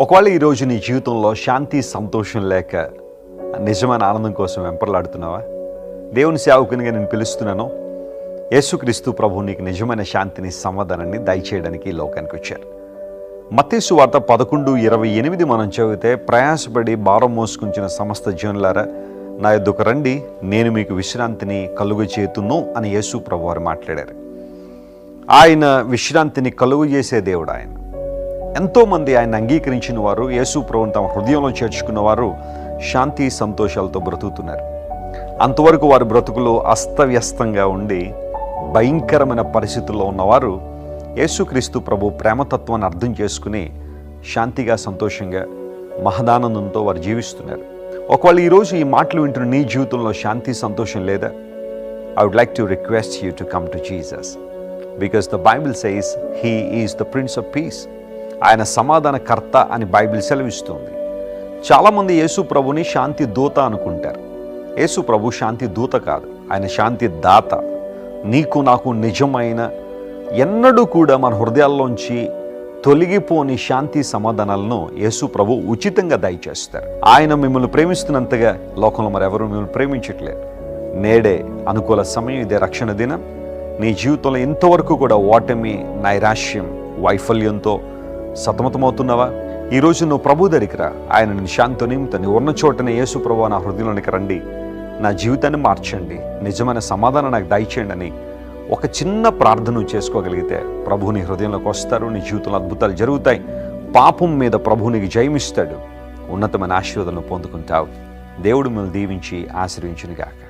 ఒకవేళ ఈరోజు నీ జీవితంలో శాంతి సంతోషం లేక నిజమైన ఆనందం కోసం వెంపర్లాడుతున్నావా? దేవుని సేవకునిగా నేను పిలుస్తున్నాను. యేసుక్రీస్తు ప్రభువు నీకు నిజమైన శాంతిని, సమాధానాన్ని దయచేయడానికి ఈ లోకానికి వచ్చారు. మత్తయి సువార్త 11:28 మనం చదివితే, ప్రయాసపడి భారం మోసుకుంచిన సమస్త జనులారా నా యొద్దకు రండి, నేను మీకు విశ్రాంతిని కలుగజేతును అని యేసు ప్రభు వారు మాట్లాడారు. ఆయన విశ్రాంతిని కలుగజేసే దేవుడు. ఆయన ఎంతోమంది ఆయన అంగీకరించిన వారు, యేసు ప్రభువును తమ హృదయంలో చేర్చుకున్న వారు శాంతి సంతోషాలతో బ్రతుకుతున్నారు. అంతవరకు వారి బ్రతుకులు అస్తవ్యస్తంగా ఉండి భయంకరమైన పరిస్థితుల్లో ఉన్నవారు యేసుక్రీస్తు ప్రభు ప్రేమతత్వాన్ని అర్థం చేసుకుని శాంతిగా, సంతోషంగా, మహదానందంతో వారు జీవిస్తున్నారు. ఒకవేళ ఈరోజు ఈ మాటలు వింటున్న నీ జీవితంలో శాంతి సంతోషం లేదా? I would like to request you to come to Jesus, because the Bible says He is the Prince of Peace. ఆయన సమాధానకర్త అని బైబిల్ సెలవిస్తుంది. చాలామంది యేసు ప్రభుని శాంతి దూత అనుకుంటారు. యేసు ప్రభు శాంతి దూత కాదు, ఆయన శాంతి దాత. నీకు నాకు నిజమైన, ఎన్నడూ కూడా మన హృదయాల్లోంచి తొలగిపోని శాంతి సమాధానాలను యేసు ప్రభు ఉచితంగా దయచేస్తారు. ఆయన మిమ్మల్ని ప్రేమిస్తున్నంతగా లోకంలో మరెవరూ మిమ్మల్ని ప్రేమించట్లేదు. నేడే అనుకూల సమయం, ఇదే రక్షణ దినం. నీ జీవితంలో ఇంతవరకు కూడా ఓటమి, నైరాశ్యం, వైఫల్యంతో సతమతమవుతున్నావా? ఈరోజు నువ్వు ప్రభు దగ్గరికి రా. ఆయన నేను శాంతి నిమిత్తం నీ ఉన్న చోటనే, యేసు ప్రభు నా హృదయంలోనికి రండి, నా జీవితాన్ని మార్చండి, నిజమైన సమాధానం నాకు దయచేయండి అని ఒక చిన్న ప్రార్థన చేసుకోగలిగితే ప్రభు నీ హృదయంలోకి వస్తారు. నీ జీవితంలో అద్భుతాలు జరుగుతాయి. పాపం మీద ప్రభు నీకు జయమిస్తాడు. ఉన్నతమైన ఆశీర్వాదాలను పొందుకుంటావు. దేవుడు మిమ్మల్ని దీవించి ఆశీర్వించునుగాక.